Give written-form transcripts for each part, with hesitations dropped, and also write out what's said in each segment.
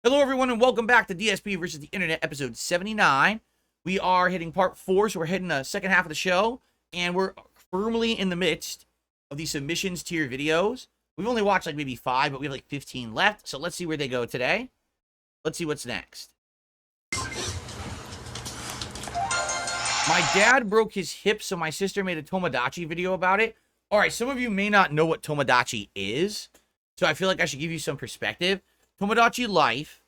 Hello, everyone, and welcome back to DSP versus the Internet, episode 79. We are hitting part 4, so we're hitting the second half of the show, and we're firmly in the midst of the submissions tier videos. We've only watched like maybe 5, but we have like 15 left, so let's see where they go today. Let's see what's next. My dad broke his hip, so my sister made a Tomodachi video about it. All right, some of you may not know what Tomodachi is, so I feel like I should give you some perspective. Tomodachi Life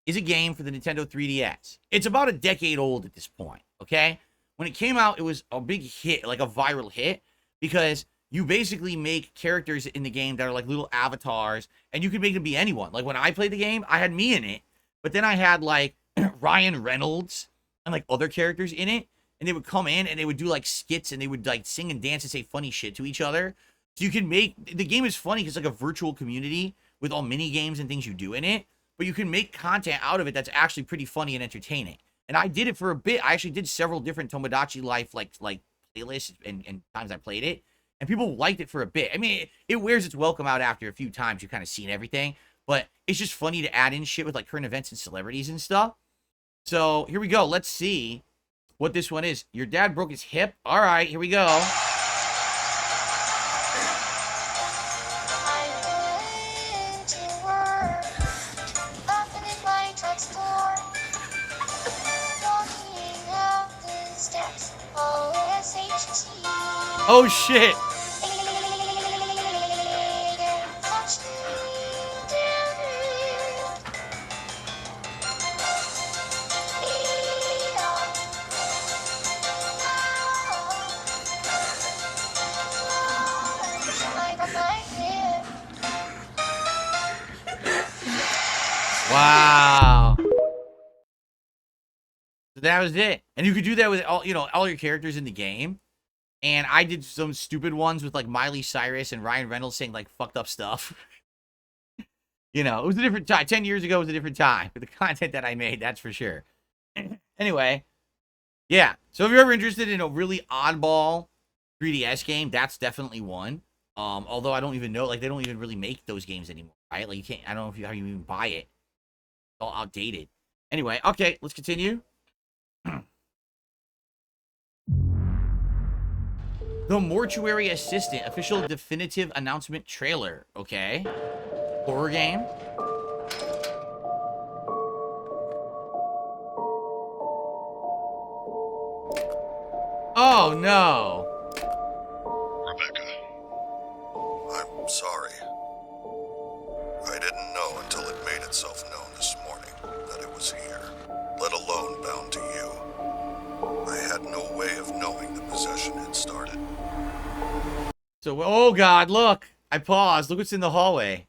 is a game for the Nintendo 3DS. It's about a decade old at this point, okay? When it came out, it was a big hit, like a viral hit, because you basically make characters in the game that are like little avatars, and you can make them be anyone. Like when I played the game, I had me in it, but then I had like Ryan Reynolds and like other characters in it, and they would come in and they would do like skits and they would like sing and dance and say funny shit to each other. So you can make, the game is funny because it's like a virtual community with all mini games and things you do in it, but you can make content out of it that's actually pretty funny and entertaining. And I did it for a bit. I actually did several different Tomodachi Life like playlists and times I played it, and people liked it for a bit. I mean, it wears its welcome out after a few times you've kind of seen everything, but it's just funny to add in shit with like current events and celebrities and stuff. So here we go. Let's see what this one is. Your dad broke his hip. All right, here we go. Oh shit! Wow. So that was it. And you could do that with all, all your characters in the game. And I did some stupid ones with like Miley Cyrus and Ryan Reynolds saying like fucked up stuff. It was a different time. 10 years ago was a different time for the content that I made, that's for sure. Anyway, yeah. So if you're ever interested in a really oddball 3DS game, that's definitely one. Although I don't even know, like they don't even really make those games anymore, right? Like you can't, I don't know how you even buy it. It's all outdated. Anyway, okay, let's continue. The Mortuary Assistant official definitive announcement trailer. Okay. Horror game. Oh no. Rebecca, I'm sorry. I didn't know until it made itself known this morning that it was here, let alone bound to you. I had no way of knowing the possession had started. So, oh god, look. I paused. Look what's in the hallway.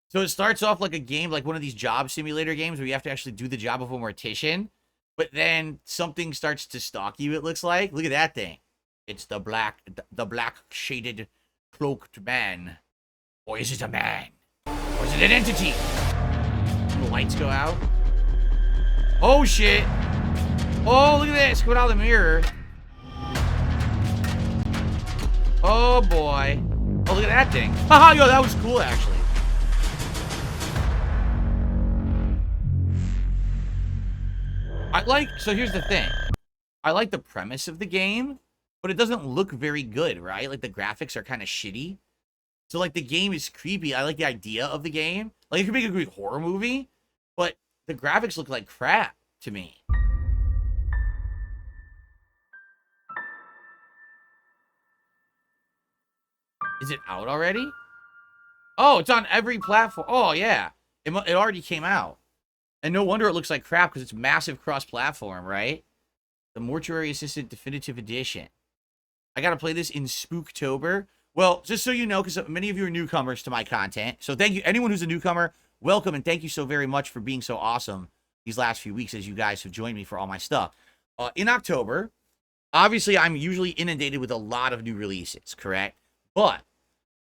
So it starts off like a game, like one of these job simulator games where you have to actually do the job of a mortician. But then something starts to stalk you, it looks like. Look at that thing. It's the black shaded cloaked man. Or is it a man? Or is it an entity? The lights go out. Oh shit. Oh, look at this. Go out of the mirror. Oh boy. Oh, look at that thing. Haha, yo, that was cool actually. So here's the thing. I like the premise of the game, but it doesn't look very good, right? Like the graphics are kind of shitty. So like the game is creepy. I like the idea of the game. Like it could make a great horror movie, but the graphics look like crap to me. Is it out already? Oh, it's on every platform. Oh, yeah. It already came out. And no wonder it looks like crap because it's massive cross-platform, right? The Mortuary Assistant Definitive Edition. I got to play this in Spooktober. Well, just so you know, because many of you are newcomers to my content. So thank you. Anyone who's a newcomer, welcome. And thank you so very much for being so awesome these last few weeks as you guys have joined me for all my stuff. In October, obviously, I'm usually inundated with a lot of new releases, correct? But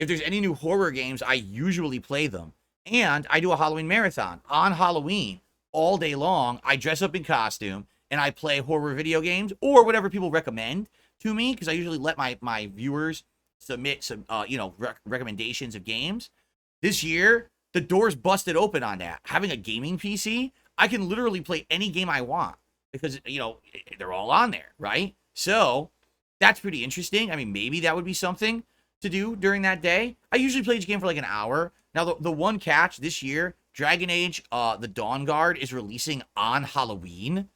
if there's any new horror games, I usually play them. And I do a Halloween marathon. On Halloween, all day long, I dress up in costume and I play horror video games or whatever people recommend to me, because I usually let my viewers submit some, recommendations of games. This year, the door's busted open on that. Having a gaming PC, I can literally play any game I want because, you know, they're all on there, right? So that's pretty interesting. I mean, maybe that would be something to do during that day. I usually play each game for like an hour. Now, the one catch this year, Dragon Age, the Dawn Guard is releasing on Halloween.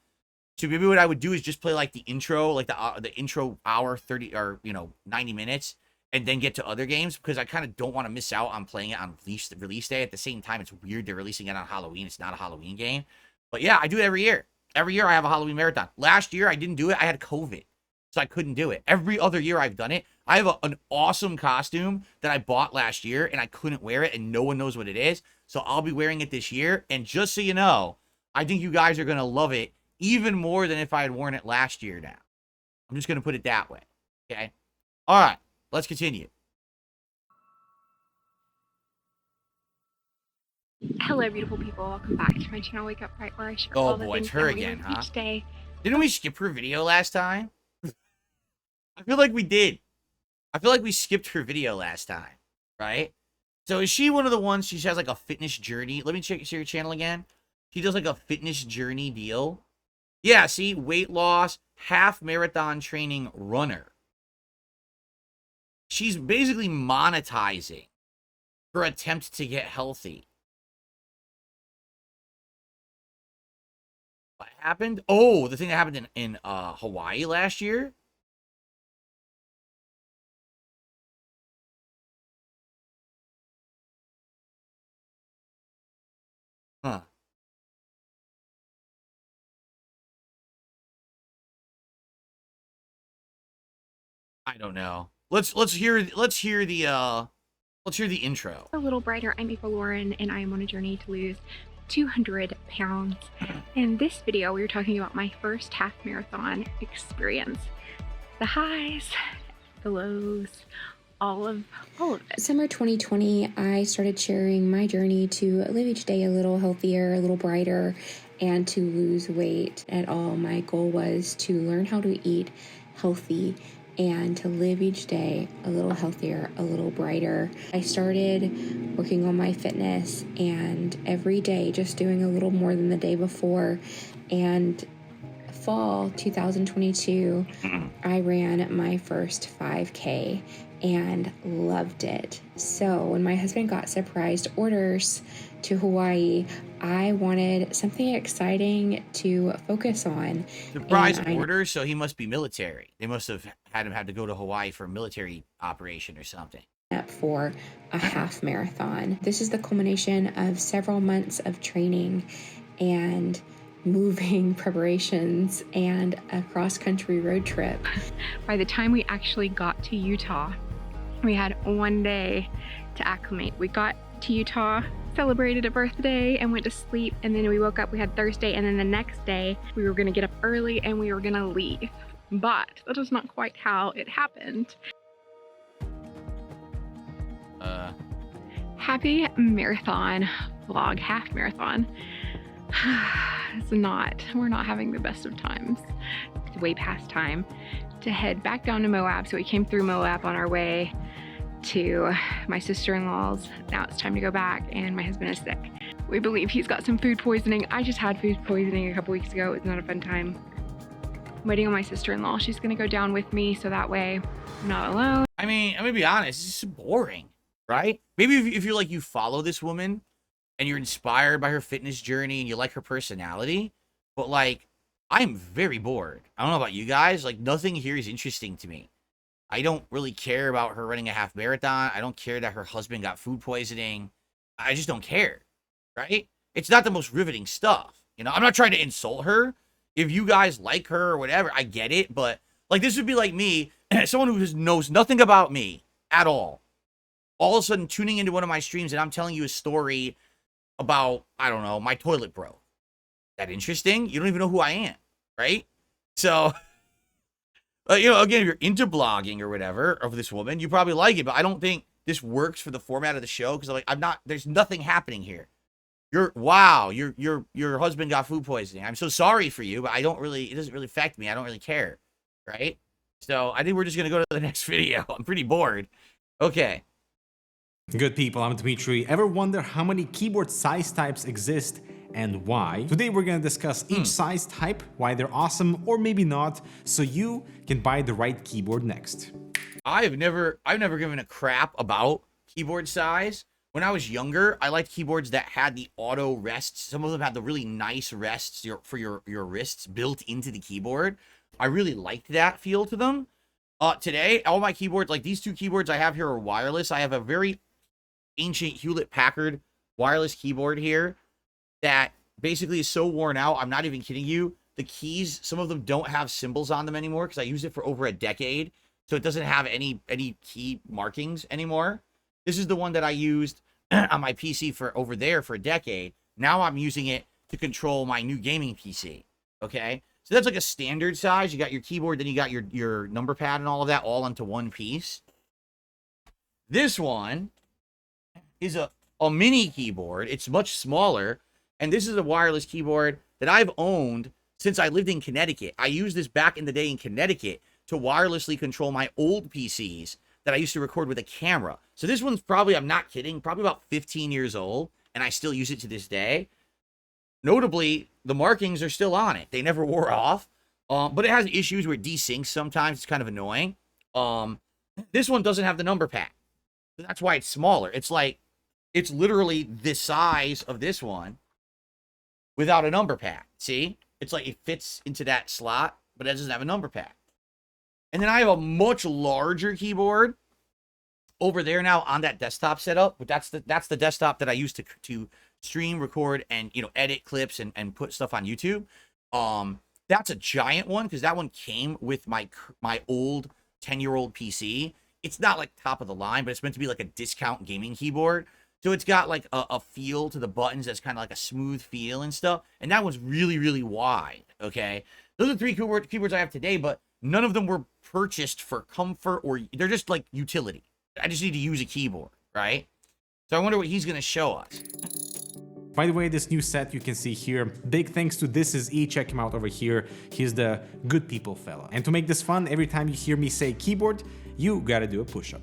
So maybe what I would do is just play like the intro, like the intro hour, 30 or, you know, 90 minutes, and then get to other games because I kind of don't want to miss out on playing it on release day. At the same time, it's weird they're releasing it on Halloween. It's not a Halloween game. But yeah, I do it every year. Every year I have a Halloween marathon. Last year I didn't do it. I had COVID, so I couldn't do it. Every other year I've done it. I have an awesome costume that I bought last year, and I couldn't wear it, and no one knows what it is. So I'll be wearing it this year. And just so you know, I think you guys are going to love it even more than if I had worn it last year now. I'm just going to put it that way. Okay? All right. Let's continue. Hello, beautiful people. Welcome back to my channel, Wake Up Right, where I share all the boy, things it's her that we again, do huh? each day. Didn't we skip her video last time? I feel like we did. I feel like we skipped her video last time, right? So is she one of the ones, she has like a fitness journey? Let me check your channel again. She does like a fitness journey deal. Yeah, see, weight loss, half marathon training runner. She's basically monetizing her attempt to get healthy. What happened? Oh, the thing that happened in Hawaii last year? Huh. I don't know. Let's hear the intro. A little brighter. I'm Ava Lauren, and I am on a journey to lose 200 pounds. In this video, we were talking about my first half marathon experience. The highs, the lows, all of it. Summer 2020, I started sharing my journey to live each day a little healthier, a little brighter, and to lose weight at all. My goal was to learn how to eat healthy and to live each day a little healthier, a little brighter. I started working on my fitness and every day just doing a little more than the day before. And fall 2022, I ran my first 5K and loved it. So when my husband got surprise orders to Hawaii, I wanted something exciting to focus on. Surprise orders, so he must be military. They must have had to go to Hawaii for a military operation or something. Up for a half marathon. This is the culmination of several months of training and moving preparations and a cross-country road trip. By the time we actually got to Utah, we had one day to acclimate. We got to Utah, celebrated a birthday, and went to sleep, and then we woke up, we had Thursday, and then the next day we were gonna get up early and we were gonna leave. But that is not quite how it happened. Happy marathon vlog, half marathon. We're not having the best of times. It's way past time to head back down to Moab. So we came through Moab on our way to my sister-in-law's. Now it's time to go back, and my husband is sick. We believe he's got some food poisoning. I just had food poisoning a couple weeks ago. It was not a fun time. I'm waiting on my sister-in-law. She's gonna go down with me so that way I'm not alone. I mean, I'm gonna be honest, it's just boring, right? Maybe if you're like, you follow this woman and you're inspired by her fitness journey and you like her personality, but like, I'm very bored. I don't know about you guys, like nothing here is interesting to me. I don't really care about her running a half marathon. I don't care that her husband got food poisoning. I just don't care, right? It's not the most riveting stuff. You know, I'm not trying to insult her. If you guys like her or whatever, I get it. But like, this would be like me, someone who knows nothing about me at all of a sudden tuning into one of my streams and I'm telling you a story about, I don't know, my toilet broke. That interesting? You don't even know who I am, right? So, you know, again, if you're into blogging or whatever of this woman, you probably like it, but I don't think this works for the format of the show because like, there's nothing happening here. Your husband got food poisoning. I'm so sorry for you, but it doesn't really affect me. I don't really care, right? So I think we're just gonna go to the next video. I'm pretty bored. Okay. Good people, I'm Dmitry. Ever wonder how many keyboard size types exist and why? Today we're gonna discuss each size type, why they're awesome or maybe not, so you can buy the right keyboard next. I've never given a crap about keyboard size. When I was younger, I liked keyboards that had the auto rests. Some of them had the really nice rests for your wrists built into the keyboard. I really liked that feel to them. Today, all my keyboards, like these two keyboards I have here, are wireless. I have a very ancient Hewlett-Packard wireless keyboard here that basically is so worn out. I'm not even kidding you. The keys, some of them don't have symbols on them anymore because I used it for over a decade. So it doesn't have any key markings anymore. This is the one that I used on my PC for over there for a decade. Now I'm using it to control my new gaming PC. Okay? So that's like a standard size. You got your keyboard, then you got your number pad and all of that all onto one piece. This one is a mini keyboard. It's much smaller. And this is a wireless keyboard that I've owned since I lived in Connecticut. I used this back in the day in Connecticut to wirelessly control my old PCs that I used to record with a camera. So this one's probably, I'm not kidding, probably about 15 years old, and I still use it to this day. Notably, the markings are still on it. They never wore off, but it has issues where it desyncs sometimes. It's kind of annoying. This one doesn't have the number pad. So that's why it's smaller. It's literally the size of this one without a number pad. See? It's like it fits into that slot, but it doesn't have a number pad. And then I have a much larger keyboard over there now on that desktop setup. But that's the desktop that I use to stream, record, and edit clips and put stuff on YouTube. That's a giant one because that one came with my old 10-year-old PC. It's not like top of the line, but it's meant to be like a discount gaming keyboard. So it's got like a feel to the buttons that's kind of like a smooth feel and stuff. And that one's really, really wide, okay? Those are three keyboards I have today, but none of them were purchased for comfort or they're just like utility. I just need to use a keyboard, right? So I wonder what he's going to show us. By the way, this new set you can see here, big thanks to This Is E, check him out over here. He's the good people fella. And to make this fun, every time you hear me say keyboard, you gotta do a push-up.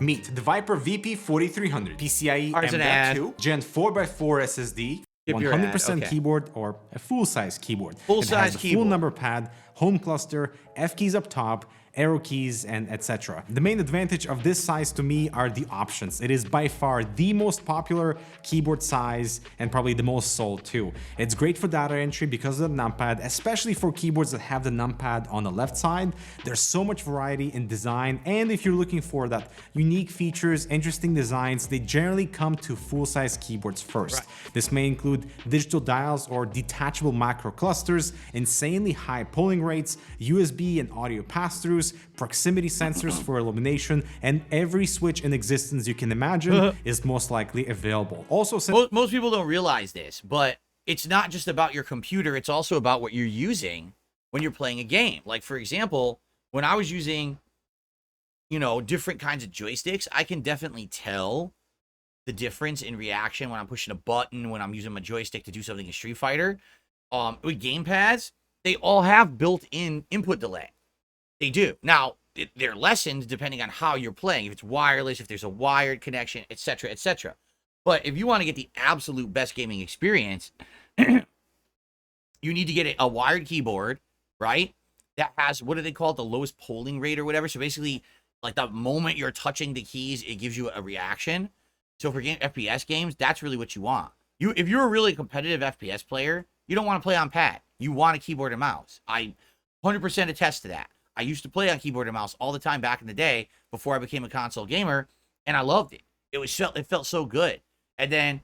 Meet the Viper VP4300, PCIe M.2, Gen 4x4 SSD, 100% keyboard or a full-size keyboard. Full-size keyboard. Full number pad, home cluster, F keys up top, arrow keys, and etc. The main advantage of this size to me are the options. It is by far the most popular keyboard size and probably the most sold too. It's great for data entry because of the numpad, especially for keyboards that have the numpad on the left side. There's so much variety in design, and if you're looking for that unique features, interesting designs, they generally come to full-size keyboards first. Right. This may include digital dials or detachable macro clusters, insanely high polling rates, USB and audio pass-throughs, proximity sensors for illumination, and every switch in existence you can imagine is most likely available. Also, most people don't realize this, but it's not just about your computer, it's also about what you're using when you're playing a game. Like, for example, when I was using, different kinds of joysticks, I can definitely tell the difference in reaction when I'm pushing a button, when I'm using my joystick to do something in Street Fighter. With gamepads, they all have built-in input delay. They do. Now, they're lessened depending on how you're playing. If it's wireless, if there's a wired connection, etc., etc. But if you want to get the absolute best gaming experience, you need to get a wired keyboard, right? That has, what do they call it? The lowest polling rate or whatever. So basically, like the moment you're touching the keys, it gives you a reaction. So for FPS games, that's really what you want. If you're a really competitive FPS player, you don't want to play on pad. You want a keyboard and mouse. I 100% attest to that. I used to play on keyboard and mouse all the time back in the day before I became a console gamer, and I loved it. It felt so good. And then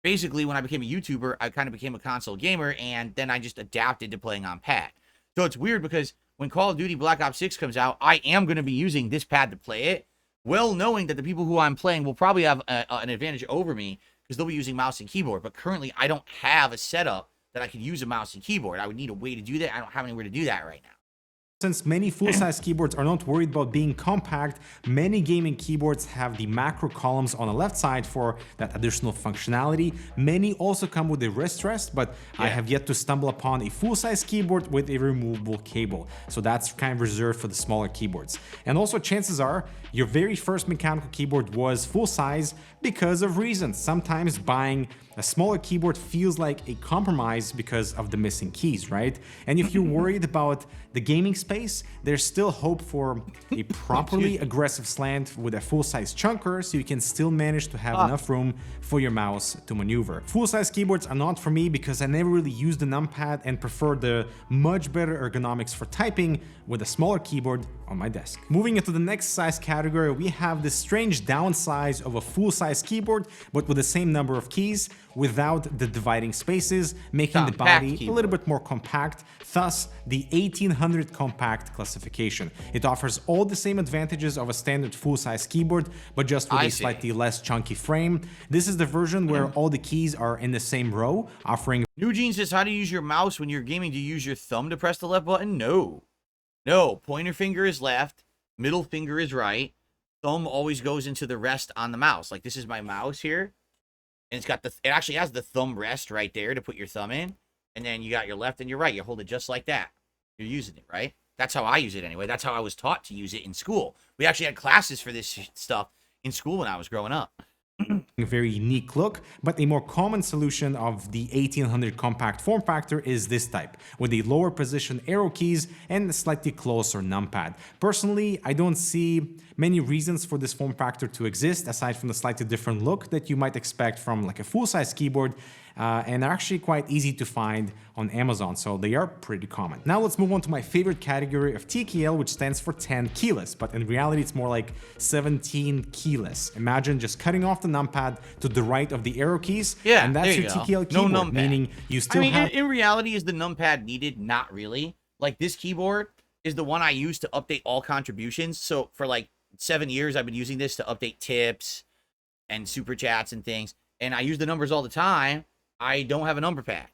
basically when I became a YouTuber, I kind of became a console gamer, and then I just adapted to playing on pad. So it's weird because when Call of Duty Black Ops 6 comes out, I am going to be using this pad to play it, well knowing that the people who I'm playing will probably have an advantage over me because they'll be using mouse and keyboard. But currently, I don't have a setup that I could use a mouse and keyboard. I would need a way to do that. I don't have anywhere to do that right now. Since many full-size keyboards are not worried about being compact, many gaming keyboards have the macro columns on the left side for that additional functionality. Many also come with a wrist rest, but I have yet to stumble upon a full-size keyboard with a removable cable. So that's kind of reserved for the smaller keyboards. And also chances are your very first mechanical keyboard was full-size because of reasons. Sometimes buying a smaller keyboard feels like a compromise because of the missing keys, right? And if you're worried about the gaming space, there's still hope for a properly aggressive slant with a full-size chunker, so you can still manage to have enough room for your mouse to maneuver. Full-size keyboards are not for me because I never really use the numpad and prefer the much better ergonomics for typing with a smaller keyboard on my desk. Moving into the next size category, we have this strange downsize of a full-size keyboard, but with the same number of keys, without the dividing spaces, making the body a little bit more compact, thus the 1800 compact classification. It offers all the same advantages of a standard full-size keyboard, but just with a slightly less chunky frame. This is the version where all the keys are in the same row, offering... New Gene says, how do you use your mouse when you're gaming? Do you use your thumb to press the left button? No. No, pointer finger is left, middle finger is right, thumb always goes into the rest on the mouse. Like, this is my mouse here. And it's got it actually has the thumb rest right there to put your thumb in. And then you got your left and your right. You hold it just like that. You're using it, right? That's how I use it anyway. That's how I was taught to use it in school. We actually had classes for this stuff in school when I was growing up. A very unique look, but a more common solution of the 1800 compact form factor is this type, with a lower position arrow keys and a slightly closer numpad. Personally, I don't see many reasons for this form factor to exist aside from the slightly different look that you might expect from like a full-size keyboard, and they're actually quite easy to find on Amazon, so they are pretty common. Now let's move on to my favorite category of TKL, which stands for 10 keyless, but in reality it's more like 17 keyless. Imagine just cutting off the numpad to the right of the arrow keys, and that's your TKL keyboard, no numpad. Meaning you still have... in reality, is the numpad needed? Not really. Like, this keyboard is the one I use to update all contributions, so for like 7 years I've been using this to update tips and super chats and things, and I use the numbers all the time. I don't have a number pad.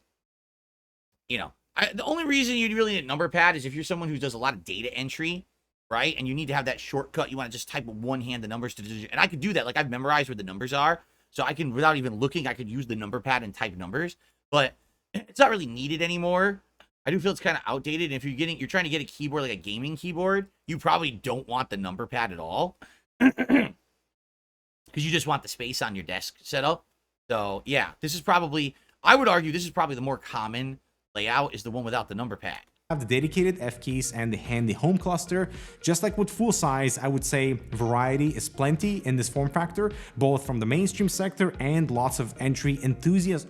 You know, the only reason you really need a number pad is if you're someone who does a lot of data entry, right? And you need to have that shortcut. You want to just type with one hand the numbers to, and I could do that. Like, I've memorized where the numbers are, so I can, without even looking, I could use the number pad and type numbers. But it's not really needed anymore. I do feel it's kind of outdated. And if you're trying to get a keyboard like a gaming keyboard, you probably don't want the number pad at all, because you just want the space on your desk set up. So yeah, this is probably, I would argue this is probably the more common layout, is the one without the number pad. Have the dedicated F keys and the handy home cluster. Just like with full size, I would say variety is plenty in this form factor, both from the mainstream sector and lots of entry enthusiasts.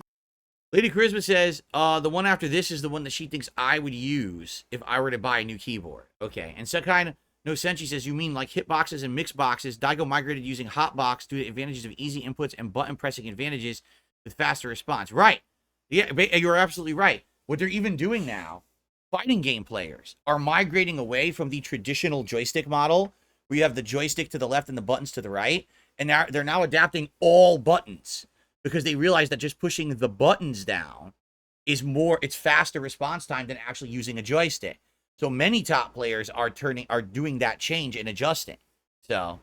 Lady Charisma says, the one after this is the one that she thinks I would use if I were to buy a new keyboard. Okay, and Sekai No Senshi says, you mean like hitboxes and mix boxes? Daigo migrated using hotbox due to advantages of easy inputs and button pressing advantages with faster response. Right. Yeah, you're absolutely right. What they're even doing now, fighting game players are migrating away from the traditional joystick model, where you have the joystick to the left and the buttons to the right. And they're now adapting all buttons, because they realize that just pushing the buttons down is it's faster response time than actually using a joystick. So many top players are doing that change and adjusting. So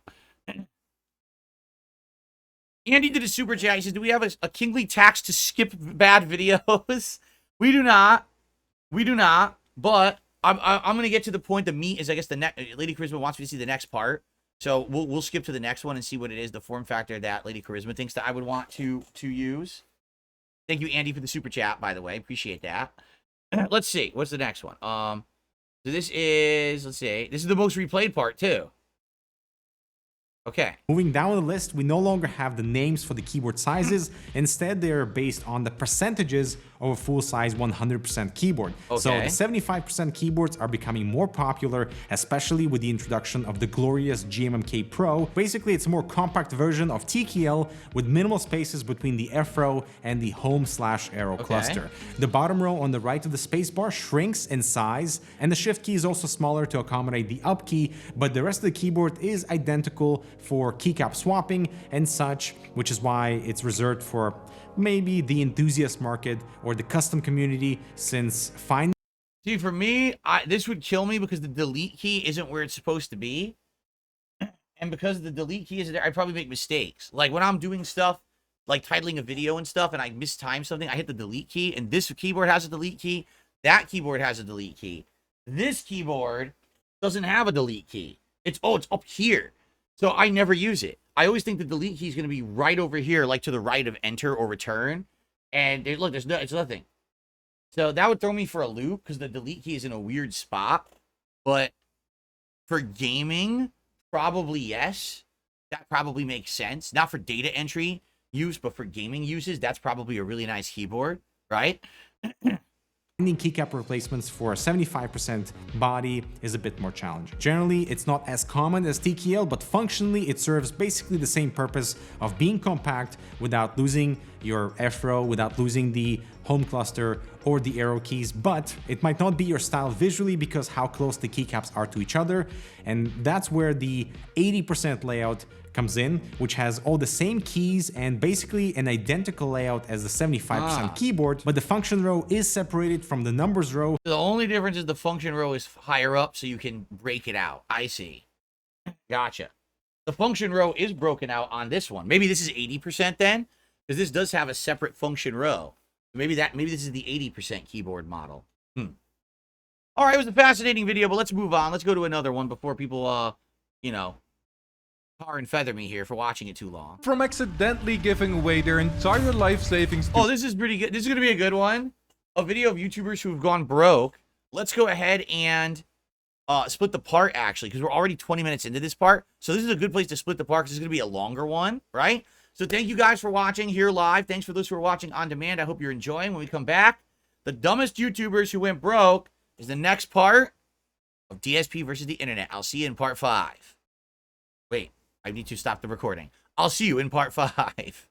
Andy did a super chat. He says, do we have a kingly tax to skip bad videos? We do not. We do not. But I'm going to get to the point. The meat is, I guess, the next. Lady Charisma wants me to see the next part. So we'll skip to the next one and see what it is, the form factor that Lady Charisma thinks that I would want to use. Thank you, Andy, for the super chat, by the way. Appreciate that. Let's see. What's the next one? So this is, let's see, this is the most replayed part too. Okay. Moving down the list, we no longer have the names for the keyboard sizes. Instead, they are based on the percentages of a full-size 100% keyboard. Okay. So the 75% keyboards are becoming more popular, especially with the introduction of the glorious GMMK Pro. Basically, it's a more compact version of TKL with minimal spaces between the F row and the home/arrow cluster. The bottom row on the right of the spacebar shrinks in size, and the shift key is also smaller to accommodate the up key, but the rest of the keyboard is identical for keycap swapping and such, which is why it's reserved for maybe the enthusiast market or the custom community, since finding See, for me, this would kill me because the delete key isn't where it's supposed to be. And because the delete key isn't there, I probably make mistakes. Like when I'm doing stuff, like titling a video and stuff, and I mistime something, I hit the delete key, and this keyboard has a delete key. That keyboard has a delete key. This keyboard doesn't have a delete key. It's up here. So I never use it. I always think the delete key is going to be right over here, like to the right of enter or return. And look, it's nothing. So that would throw me for a loop because the delete key is in a weird spot. But for gaming, probably yes. That probably makes sense. Not for data entry use, but for gaming uses, that's probably a really nice keyboard, right? Finding keycap replacements for a 75% body is a bit more challenging. Generally, it's not as common as TKL, but functionally it serves basically the same purpose of being compact without losing your F-row, without losing the home cluster or the arrow keys, but it might not be your style visually because how close the keycaps are to each other, and that's where the 80% layout comes in, which has all the same keys and basically an identical layout as the 75% keyboard, but the function row is separated from the numbers row. The only difference is the function row is higher up, so you can break it out. I see. Gotcha. The function row is broken out on this one. Maybe this is 80% then, because this does have a separate function row. Maybe this is the 80% keyboard model. All right, it was a fascinating video, but let's move on. Let's go to another one before people, you know, tar and feather me here for watching it too long. From accidentally giving away their entire life savings to... Oh, this is pretty good. This is going to be a good one. A video of YouTubers who have gone broke. Let's go ahead and split the part, actually, because we're already 20 minutes into this part. So this is a good place to split the part because this is going to be a longer one, right? So thank you guys for watching here live. Thanks for those who are watching on demand. I hope you're enjoying. When we come back, the dumbest YouTubers who went broke is the next part of DSP versus the internet. I'll see you in part 5. Wait, I need to stop the recording. I'll see you in part 5.